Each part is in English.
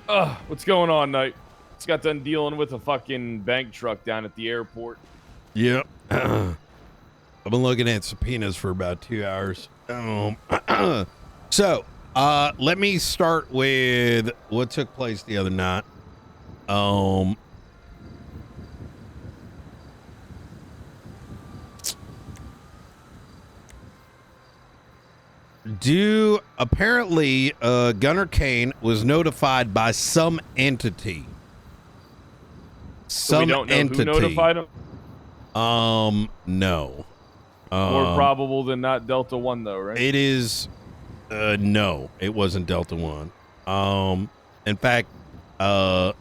What's going on, Knight? Just got done dealing with a fucking bank truck down at the airport. Yep. I've been looking at subpoenas for about 2 hours. So, let me start with what took place the other night. Apparently, Gunner Kane was notified by some entity. So we don't know who notified him? No. More probable than not Delta One, though, right? It is, no, it wasn't Delta One. In fact, the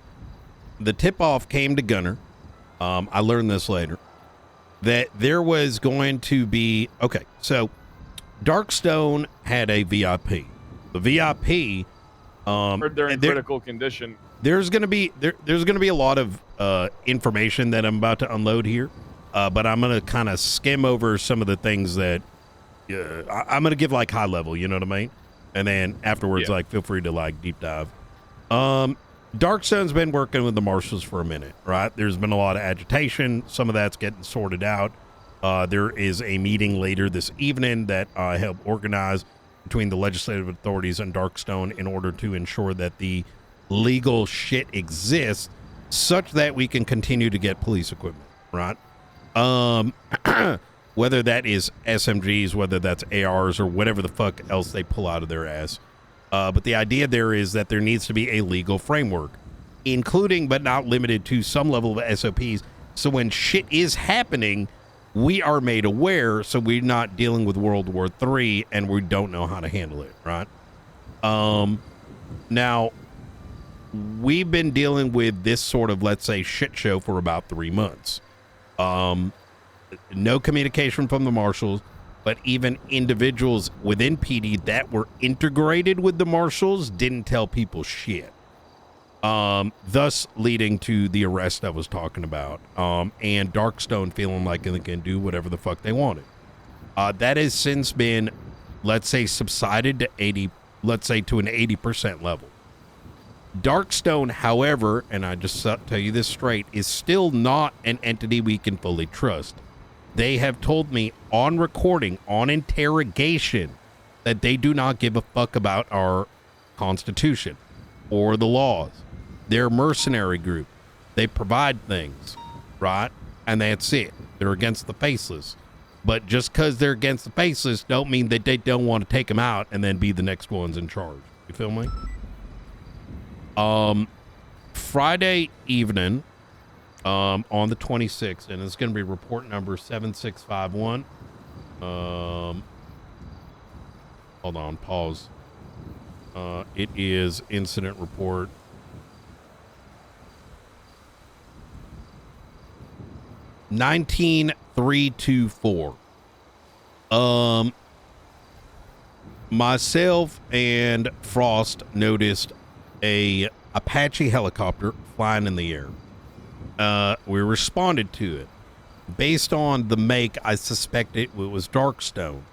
tip-off came to Gunner. I learned this later, that there was going to be, okay, so Darkstone had a VIP. The VIP, heard they're in critical condition. There's gonna be a lot of information that I'm about to unload here, but I'm gonna kind of skim over some of the things that I'm gonna give like high level, you know what I mean? And then afterwards, like, feel free to like deep dive. Darkstone's been working with the marshals for a minute, right? There's been a lot of agitation. Some of that's getting sorted out. There is a meeting later this evening that I help organize between the legislative authorities and Darkstone in order to ensure that the legal shit exists such that we can continue to get police equipment, right? Whether that is SMGs, whether that's ARs, or whatever the fuck else they pull out of their ass. But the idea there is that there needs to be a legal framework, including but not limited to some level of SOPs. So when shit is happening, we are made aware, so we're not dealing with World War III and we don't know how to handle it, right? Now, we've been dealing with this sort of, let's say, shit show for about 3 months. No communication from the marshals, but even individuals within PD that were integrated with the marshals didn't tell people shit. Thus leading to the arrest I was talking about, and Darkstone feeling like they can do whatever the fuck they wanted. That has since been, let's say, subsided to 80, let's say to an 80% level. Darkstone, however, and I just tell you this straight, is still not an entity we can fully trust. They have told me on recording, on interrogation, that they do not give a fuck about our Constitution or the laws. They're a mercenary group. They provide things, right? And that's it. They're against the faceless. But just because they're against the faceless don't mean that they don't want to take them out and then be the next ones in charge. You feel me? Friday evening, on the 26th, and it's going to be report number 7651. Hold on, pause. It is incident report 19324. Myself and Frost noticed a Apache helicopter flying in the air. We responded to it. Based on the make, I suspected it was Darkstone.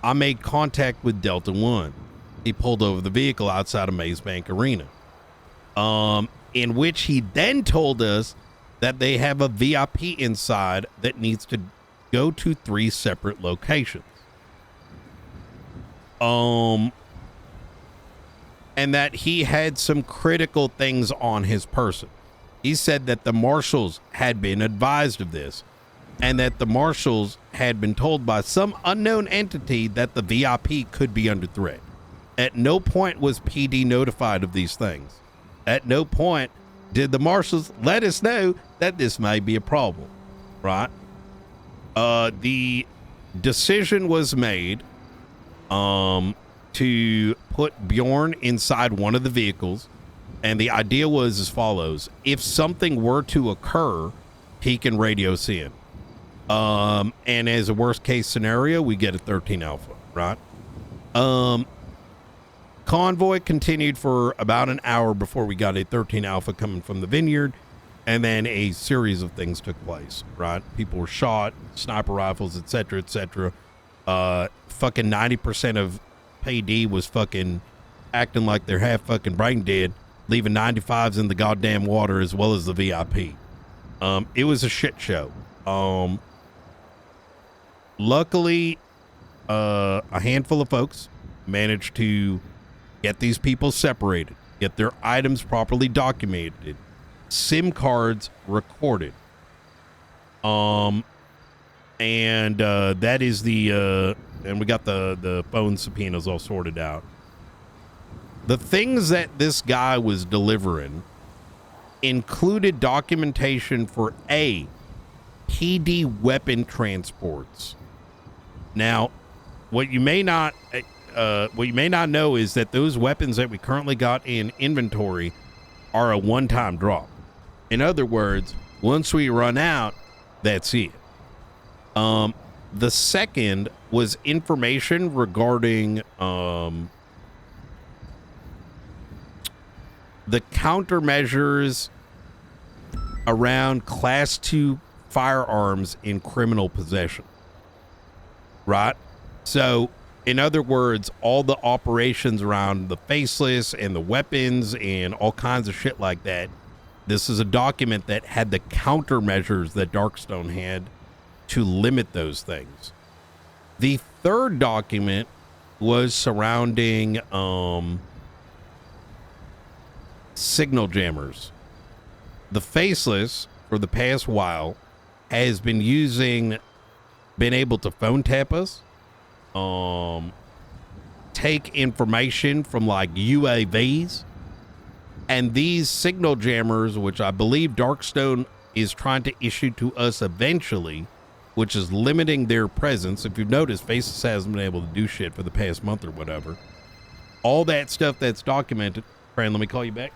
I made contact with Delta One. He pulled over the vehicle outside of Maze Bank Arena, in which he then told us that they have a VIP inside that needs to go to 3 separate locations. And that he had some critical things on his person. He said that the marshals had been advised of this, and that the marshals had been told by some unknown entity that the VIP could be under threat. At no point was PD notified of these things. At no point did the marshals let us know that this may be a problem, right? The decision was made to put Bjorn inside one of the vehicles, and the idea was as follows: if something were to occur, he can radio us in. And as a worst case scenario, we get a 13 Alpha, right? Convoy continued for about an hour before we got a 13 Alpha coming from the vineyard, and then a series of things took place, right? People were shot, sniper rifles, etc., etc. Fucking 90% of PD was fucking acting like they're half fucking brain dead. leaving 95s in the goddamn water as well as the VIP. It was a shit show. Luckily, a handful of folks managed to get these people separated, get their items properly documented, SIM cards recorded. And that is the and we got the phone subpoenas all sorted out. The things that this guy was delivering included documentation for PD weapon transports. Now, what you may not know is that those weapons that we currently got in inventory are a one-time drop. In other words, once we run out, that's it. The second was information regarding the countermeasures around Class 2 firearms in criminal possession. Right? So, in other words, all the operations around the faceless and the weapons and all kinds of shit like that. This is a document that had the countermeasures that Darkstone had to limit those things. The third document was surrounding signal jammers. The faceless, for the past while, has been able to phone tap us, take information from like UAVs, and these signal jammers, which I believe Darkstone is trying to issue to us eventually, which is limiting their presence. If you've noticed, Faceless hasn't been able to do shit for the past month or whatever. All that stuff that's documented. Fran, let me call you back.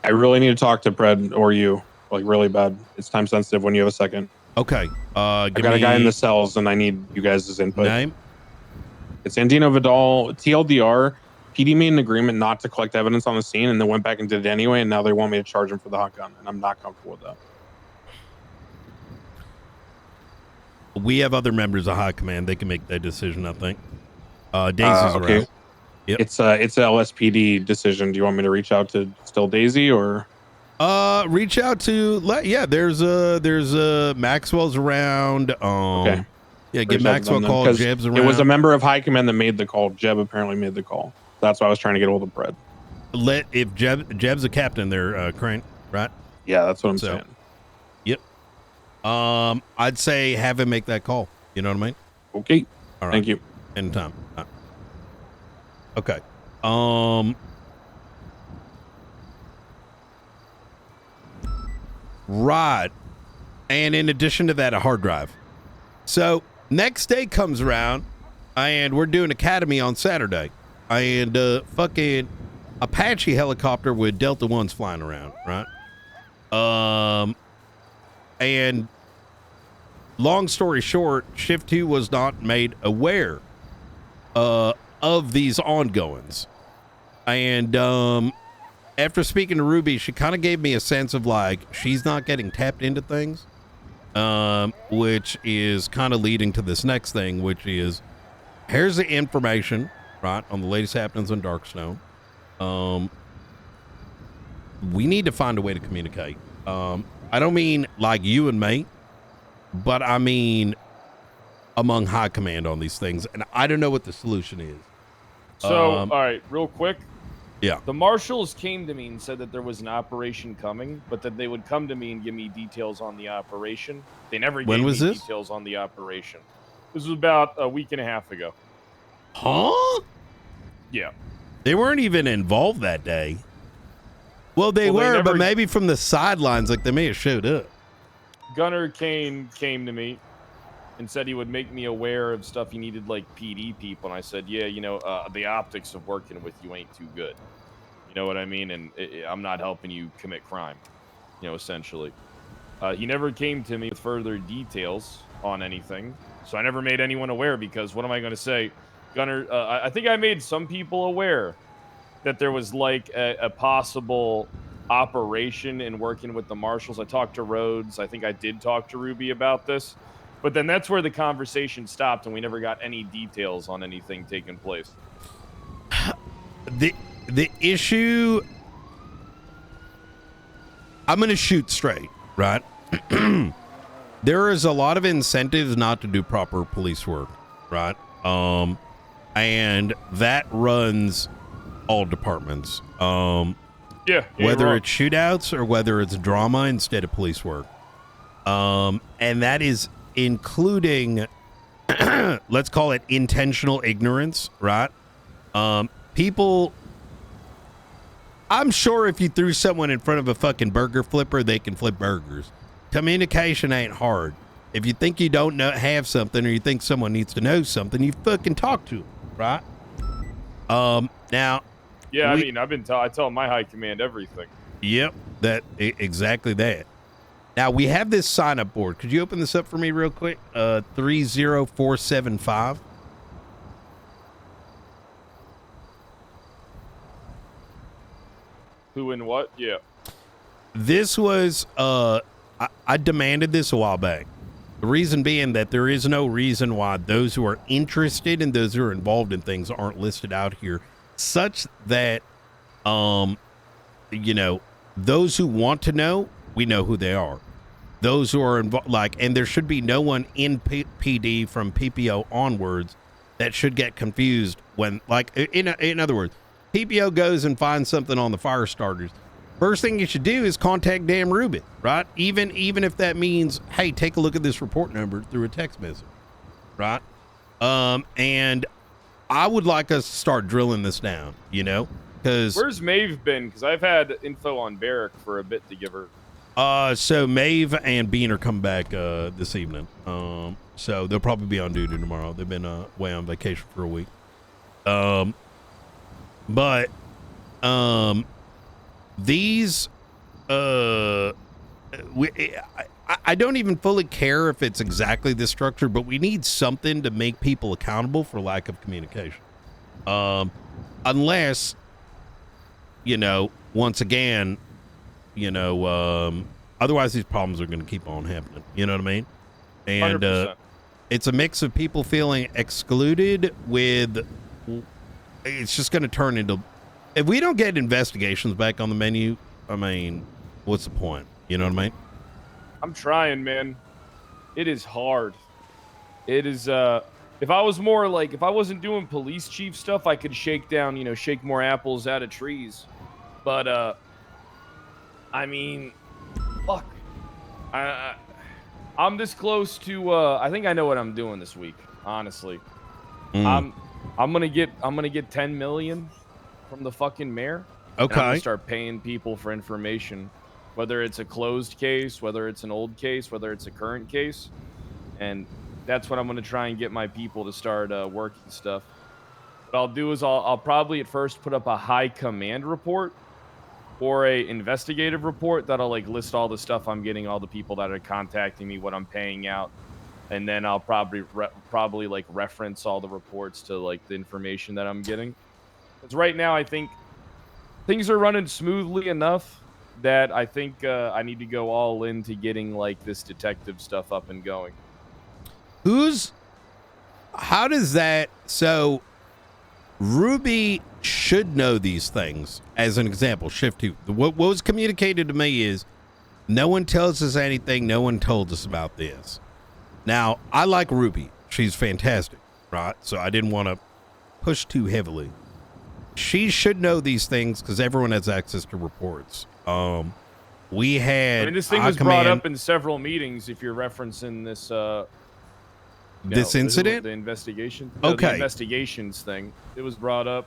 I really need to talk to Pred or you, like really bad. It's time sensitive when you have a second. Okay. I got a guy in the cells and I need you guys' input. Name? It's Andino Vidal, TLDR. PD made an agreement not to collect evidence on the scene and then went back and did it anyway, and now they want me to charge him for the hot gun, and I'm not comfortable with that. We have other members of High Command. They can make that decision, I think. Daisy's okay. around. Yep. It's an LSPD decision. Do you want me to reach out to still Daisy or? Reach out to there's Maxwell's around. Okay. Yeah, give Maxwell a call. Jeb's around. It was a member of High Command that made the call. Jeb apparently made the call. That's why I was trying to get a hold of Pred. If Jeb's a captain there, Crane, right? Yeah, that's what I'm saying. Yep. I'd say have him make that call. You know what I mean? Okay. All right. Thank you. Anytime. Okay. Right. And in addition to that, a hard drive. So next day comes around and we're doing Academy on Saturday. And fucking Apache helicopter with Delta 1s flying around, right? And long story short, Shift 2 was not made aware of these ongoings. And after speaking to Ruby, she kind of gave me a sense of like she's not getting tapped into things, which is kind of leading to this next thing, which is here's the information, right, on the latest happenings on Darkstone. We need to find a way to communicate. I don't mean like you and me, but I mean among High Command on these things, and I don't know what the solution is. So, all right, real quick. Yeah. The marshals came to me and said that there was an operation coming, but that they would come to me and give me details on the operation. They never gave me details on the operation. This was about a week and a half ago. Huh? Yeah. They weren't even involved that day. Well, they were, but maybe from the sidelines, like they may have showed up. Gunner Kane came to me and said he would make me aware of stuff he needed, like PD people. And I said, yeah, you know, the optics of working with you ain't too good. You know what I mean? And I'm not helping you commit crime, you know, essentially. He never came to me with further details on anything. So I never made anyone aware because what am I going to say? Gunner, I think I made some people aware that there was like a possible operation in working with the marshals. I talked to Rhodes. I think I did talk to Ruby about this. But then that's where the conversation stopped, and we never got any details on anything taking place. The issue I'm going to shoot straight, right? There is a lot of incentives not to do proper police work, right? And that runs all departments. Yeah, Whether it's shootouts or whether it's drama instead of police work. And that is including, let's call it intentional ignorance, right? People, I'm sure if you threw someone in front of a fucking burger flipper, they can flip burgers. Communication ain't hard. If you think you don't have something, or you think someone needs to know something, you fucking talk to them, right? Now, yeah, I tell my high command everything. Yep, exactly that. Now we have this sign up board. Could you open this up for me real quick? 30475. Who and what? Yeah. This was I demanded this a while back. The reason being that there is no reason why those who are interested and those who are involved in things aren't listed out here, such that you know, those who want to know, we know who they are. Those who are involved, like, and there should be no one in PD from PPO onwards that should get confused when, like, in other words, PPO goes and finds something on the fire starters. First thing you should do is contact Dan Rubin, right? Even if that means, hey, take a look at this report number through a text message, right? And I would like us to start drilling this down, you know, because where's Maeve been? Because I've had info on Barrick for a bit to give her. So Maeve and Bean are coming back this evening. So they'll probably be on duty tomorrow. They've been away on vacation for a week. But these I don't even fully care if it's exactly this structure, but we need something to make people accountable for lack of communication. Unless, you know, once again, you know, otherwise these problems are going to keep on happening. You know what I mean? And 100%. it's a mix of people feeling excluded with, it's just going to turn into, if we don't get investigations back on the menu, I mean, what's the point? You know what I mean? I'm trying, man. It is hard. It is, if I was more like, if I wasn't doing police chief stuff, I could shake more apples out of trees. But, I mean, fuck. I'm this close to, I think I know what I'm doing this week, honestly. I'm gonna get 10 million from the fucking mayor. Okay. And I'm gonna start paying people for information, whether it's a closed case, whether it's an old case, whether it's a current case. And that's what I'm gonna try and get my people to start working stuff. What I'll do is I'll probably at first put up a high command report or a investigative report that'll like list all the stuff I'm getting, all the people that are contacting me, what I'm paying out. And then I'll probably like reference all the reports to like the information that I'm getting. Because right now I think things are running smoothly enough that I think I need to go all into getting like this detective stuff up and going. How does that, so Ruby should know these things. As an example, shift 2. What was communicated to me is no one tells us anything. No one told us about this. Now, I like Ruby. She's fantastic, right? So I didn't want to push too heavily. She should know these things because everyone has access to reports. We had, I mean, this thing was brought up in several meetings. If you're referencing this, this incident, the investigation, okay, the investigations thing, it was brought up.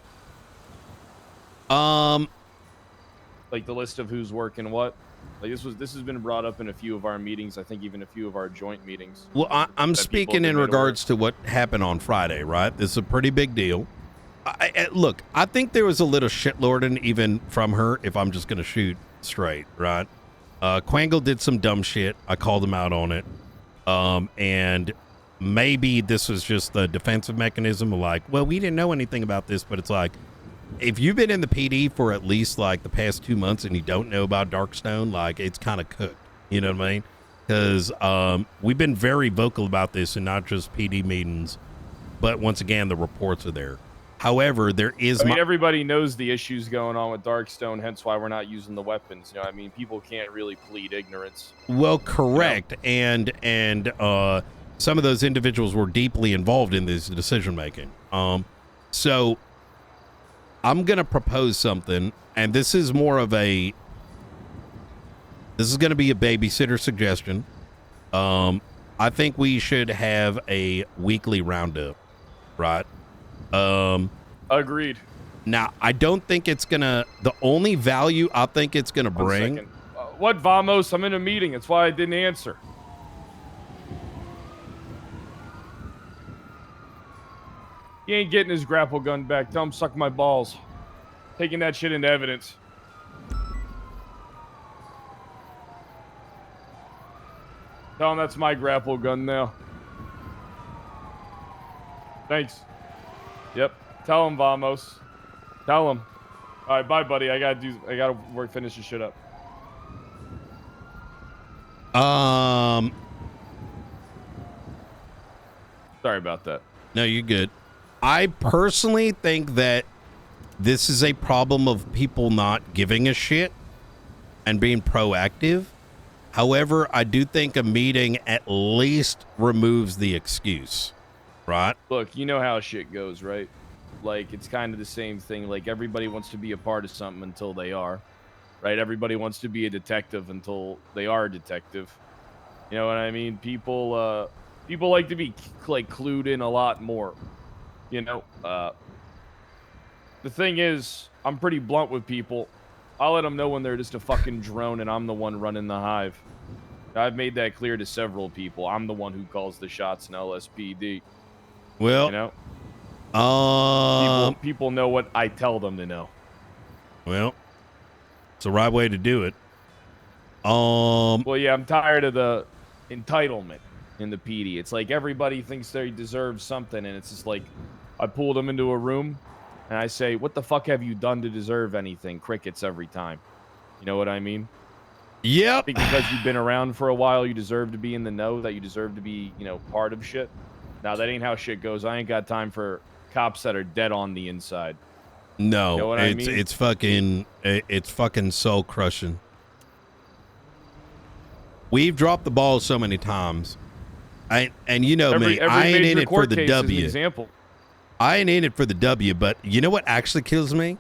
Like the list of who's working what. Like this has been brought up in a few of our meetings. I think even a few of our joint meetings. Well, I'm speaking in regards to what happened on Friday, right? This is a pretty big deal. Look, I think there was a little shitlording even from her, if I'm just going to shoot straight, right? Quangle did some dumb shit. I called him out on it. And maybe this was just the defensive mechanism of like, well, we didn't know anything about this, but it's like, if you've been in the PD for at least like the past 2 months and you don't know about Darkstone, like it's kind of cooked. You know what I mean? Because we've been very vocal about this and not just PD meetings, but once again, the reports are there. However, there is I mean, everybody knows the issues going on with Darkstone, hence why we're not using the weapons. You know, I mean, people can't really plead ignorance. well, correct, and some of those individuals were deeply involved in this decision making. So I'm gonna propose something, and this is more of a. This is gonna be a babysitter suggestion. I think we should have a weekly roundup, right? Agreed. Now, I don't think it's gonna. The only value I think it's gonna bring. What, Vamos? I'm in a meeting. That's why I didn't answer. He ain't getting his grapple gun back. Tell him suck my balls. Taking that shit into evidence. Tell him that's my grapple gun now. Thanks. Yep. Tell him, Vamos. Tell him. All right, bye, buddy. I gotta finish this shit up. Sorry about that. No, you're good. I personally think that this is a problem of people not giving a shit and being proactive. However, I do think a meeting at least removes the excuse, right? Look, you know how shit goes, right? Like, it's kind of the same thing. Like, everybody wants to be a part of something until they are, right? Everybody wants to be a detective until they are a detective. You know what I mean? People like to be, like, clued in a lot more. You know, the thing is, I'm pretty blunt with people. I'll let them know when they're just a fucking drone and I'm the one running the hive. I've made that clear to several people. I'm the one who calls the shots in LSPD. Well, you know, people know what I tell them to know. Well, it's the right way to do it. Well, yeah, I'm tired of the entitlement in the PD. It's like everybody thinks they deserve something, and it's just like I pull them into a room and I say, "What the fuck have you done to deserve anything?" Crickets every time. You know what I mean? Yep. I think because you've been around for a while, you deserve to be in the know, that you deserve to be, you know, part of shit. Now, that ain't how shit goes. I ain't got time for cops that are dead on the inside. No, you know what I mean? it's fucking soul crushing. We've dropped the ball so many times. And you know me, I ain't in it for the W. Example. I ain't in it for the W, but you know what actually kills me?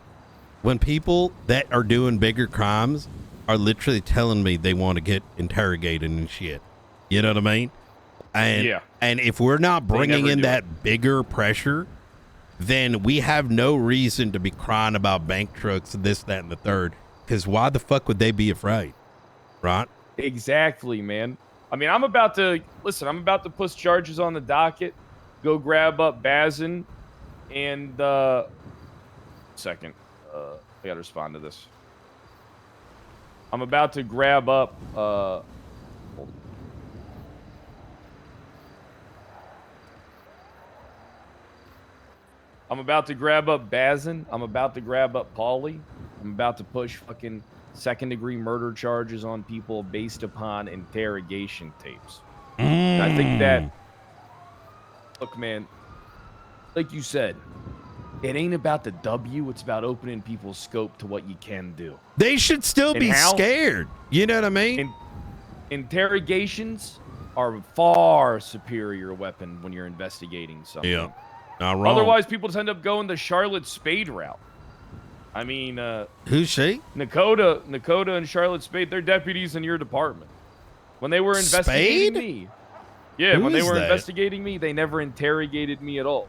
When people that are doing bigger crimes are literally telling me they want to get interrogated and shit. You know what I mean? And, yeah. And if we're not bringing in that bigger pressure, then we have no reason to be crying about bank trucks, this, that, and the third. Because why the fuck would they be afraid? Right? Exactly, man. I mean, I'm about to push charges on the docket, go grab up Bazin, and, second. I gotta respond to this. I'm about to grab up, I'm about to grab up Bazin. I'm about to grab up Paulie. I'm about to push fucking second-degree murder charges on people based upon interrogation tapes. And I think that, look, man, like you said, it ain't about the W. It's about opening people's scope to what you can do. They should still be scared. You know what I mean? Interrogations are a far superior weapon when you're investigating something. Yeah. Not wrong. Otherwise, people just end up going the Charlotte Spade route. I mean, who's she? Nakota and Charlotte Spade, they're deputies in your department. When they were investigating me. Yeah, when they were investigating me, they never interrogated me at all.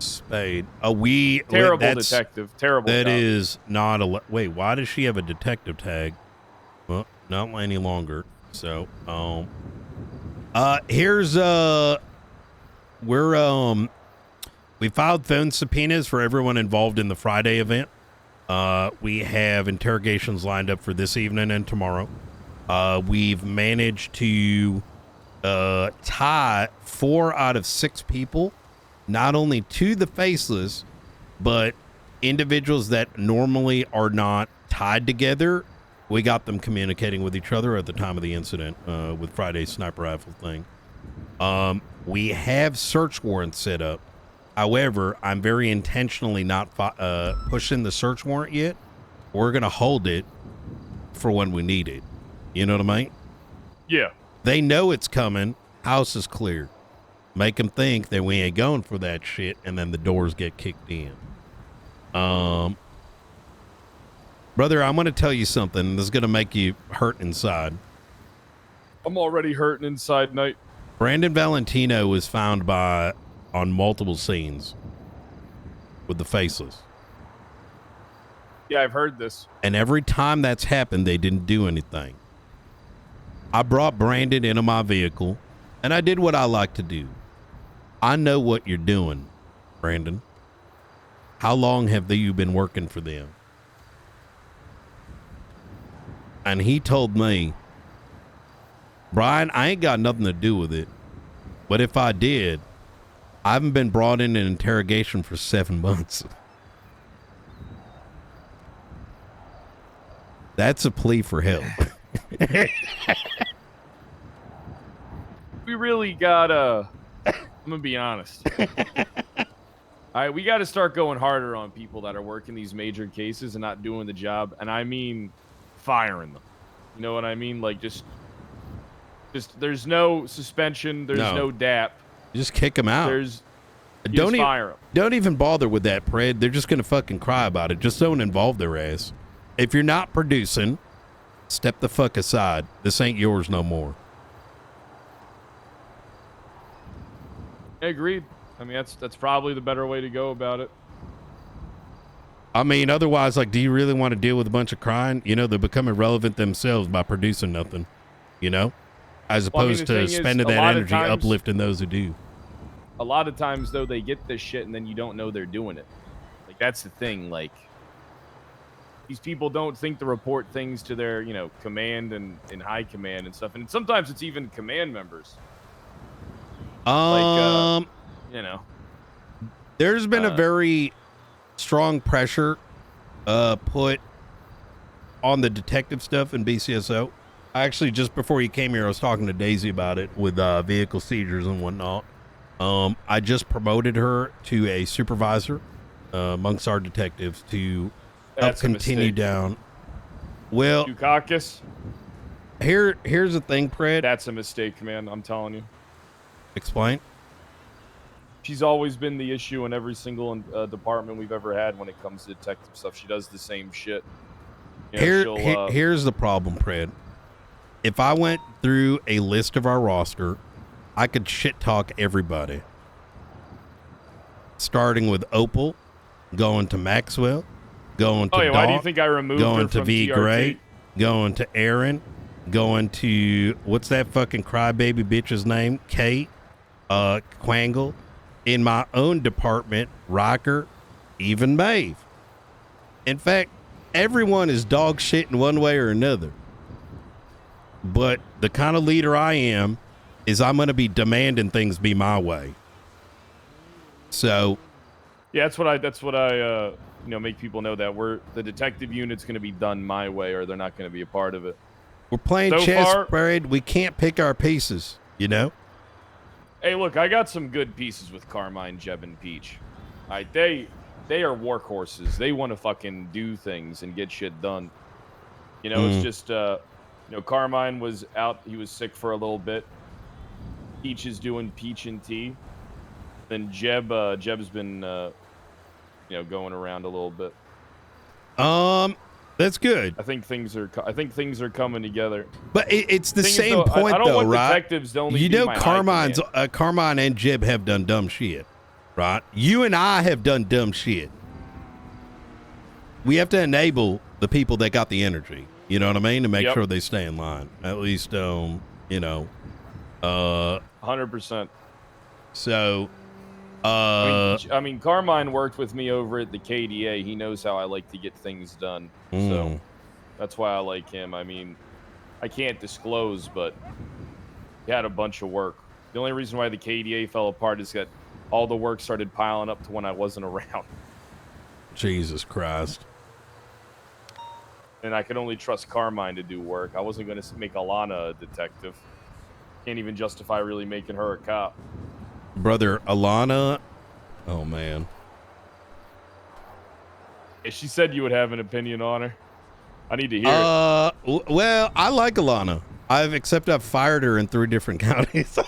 Spade. Terrible detective. Terrible. That is not a. Wait, why does she have a detective tag? Well, not any longer. So, here's we filed phone subpoenas for everyone involved in the Friday event. We have interrogations lined up for this evening and tomorrow. We've managed to tie 4 out of 6 people, not only to the faceless, but individuals that normally are not tied together. We got them communicating with each other at the time of the incident with Friday's sniper rifle thing. We have search warrants set up However, I'm very intentionally not pushing the search warrant yet. We're going to hold it for when we need it. You know what I mean? Yeah. They know it's coming. House is clear. Make them think that we ain't going for that shit, and then the doors get kicked in. Brother, I'm going to tell you something that's going to make you hurt inside. I'm already hurting inside, Knight. Brandon Valentino was found on multiple scenes with the faceless. Yeah, I've heard this. And every time that's happened, they didn't do anything. I brought Brandon into my vehicle, and I did what I like to do. I know what you're doing, Brandon. How long have you been working for them? And he told me, Brian, I ain't got nothing to do with it. But if I did, I haven't been brought in an interrogation for 7 months. That's a plea for help. We really gotta, I'm gonna be honest. All right, we gotta start going harder on people that are working these major cases and not doing the job. And I mean, firing them. You know what I mean? Like, just there's no suspension. There's no DAP. Just kick them out. Don't fire them. Don't even bother with that, Pred. They're just going to fucking cry about it. Just don't involve their ass. If you're not producing, step the fuck aside. This ain't yours no more. Agreed. I mean, that's probably the better way to go about it. I mean, otherwise, like, do you really want to deal with a bunch of crying? You know, they're becoming relevant themselves by producing nothing, you know? As opposed to spending that energy uplifting those who do. A lot of times, though, they get this shit and then you don't know they're doing it. Like, that's the thing. Like, these people don't think to report things to their, you know, command and high command and stuff. And sometimes it's even command members. Like, you know. There's been a very strong pressure put on the detective stuff in BCSO. Actually, just before you came here, I was talking to Daisy about it with vehicle seizures and whatnot. I just promoted her to a supervisor amongst our detectives to help continue down. Well, Dukakis. Here's the thing, Pred. That's a mistake, man. I'm telling you. Explain. She's always been the issue in every single department we've ever had when it comes to detective stuff. She does the same shit. You know, here's the problem, Pred. If I went through a list of our roster, I could shit talk everybody. Starting with Opal, going to Maxwell, going to Doc, why do you think I removed going her to from V TRT? Gray, going to Aaron, going to what's that fucking crybaby bitch's name? Kate, Quangle. In my own department, Rocker, even Maeve. In fact, everyone is dog shit in one way or another. But the kind of leader I am is I'm going to be demanding things be my way. So, yeah, that's what I you know, make people know that the detective unit's going to be done my way, or they're not going to be a part of it. We're playing chess, Brad. We can't pick our pieces, you know? Hey, look, I got some good pieces with Carmine, Jeb, and Peach. All right, they are workhorses. They want to fucking do things and get shit done. You know, it's just, you know, Carmine was out. He was sick for a little bit. Peach is doing Peach and tea. Then Jeb's been, you know, going around a little bit. That's good. I think things are coming together. But it's the same point, though, want right? Detectives to only you be know, my Carmine and Jeb have done dumb shit, right? You and I have done dumb shit. We have to enable the people that got the energy. You know what I mean? To make sure they stay in line. At least, you know. 100%. So, I mean, Carmine worked with me over at the KDA. He knows how I like to get things done. So that's why I like him. I mean, I can't disclose, but he had a bunch of work. The only reason why the KDA fell apart is that all the work started piling up to when I wasn't around. Jesus Christ. And I could only trust Carmine to do work. I wasn't going to make Alana a detective. Can't even justify really making her a cop. Brother, Alana Oh man. She said you would have an opinion on her. I need to hear it. Well, I like Alana. Except I've fired her in 3 different counties.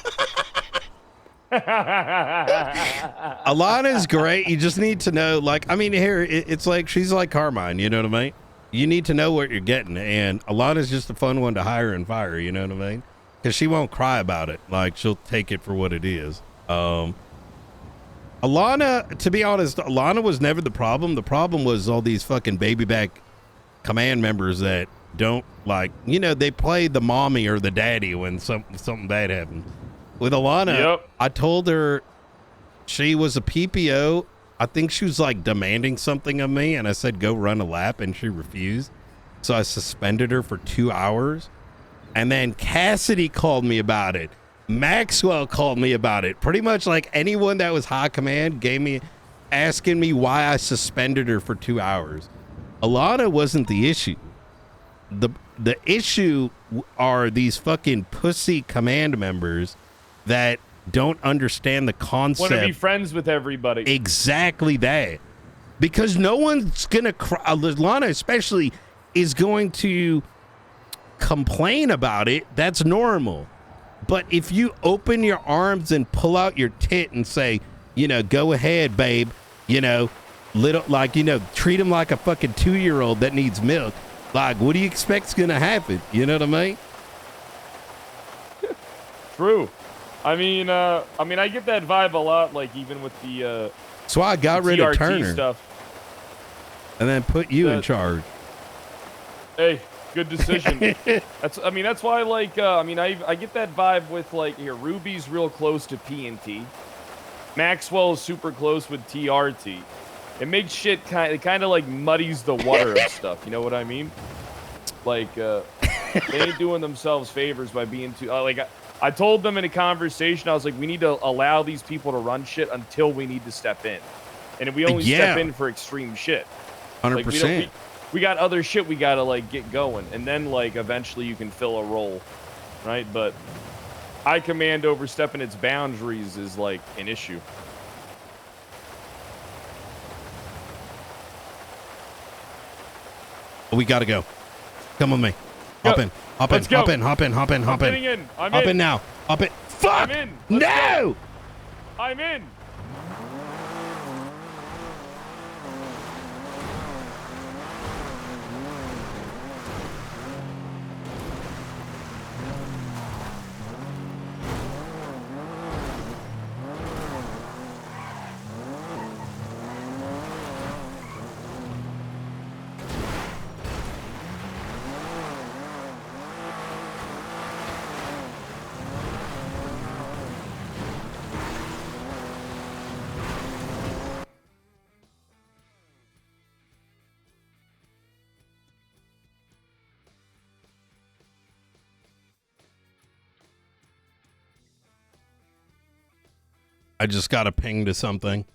Alana's great. You just need to know, like, I mean, here, it's like, she's like Carmine, you know what I mean? You need to know what you're getting, and Alana's just a fun one to hire and fire, you know what I mean? Because she won't cry about it. Like, she'll take it for what it is. Alana, to be honest, Alana was never the problem. The problem was all these fucking baby back command members that don't, like, you know, they play the mommy or the daddy when something bad happens. With Alana, Yep. I told her she was a PPO. I think she was like demanding something of me, and I said, go run a lap, and she refused. So I suspended her for 2 hours. And then Cassidy called me about it. Maxwell called me about it. Pretty much like anyone that was high command asking me why I suspended her for 2 hours. Alana wasn't the issue. The issue are these fucking pussy command members that don't understand the concept. Want to be friends with everybody. Exactly that. Because no one's going to Alana especially is going to complain about it. That's normal. But if you open your arms and pull out your tit and say, you know, go ahead, babe, you know, treat him like a fucking 2-year-old that needs milk. Like, what do you expect's going to happen? You know what I mean? True. I mean, I get that vibe a lot, like, even with the, so I got rid of Turner stuff. And then put you in charge. Hey, good decision. That's why, like, I get that vibe with, like, here, Ruby's real close to P&T. Maxwell is super close with TRT. It makes shit kind of like muddies the water of stuff. You know what I mean? Like, they ain't doing themselves favors by being too, I told them in a conversation, I was like, we need to allow these people to run shit until we need to step in. And if we only step in for extreme shit. 100%. Like, we got other shit we gotta, like, get going. And then, like, eventually you can fill a role. Right? But high command overstepping its boundaries is, like, an issue. We gotta go. Come with me. Hop in. Hop in. Hop in. Hop in. Hop in. Hop in. Hop in now. Hop in. Fuck! I'm in. No! I'm in. I just got a ping to something.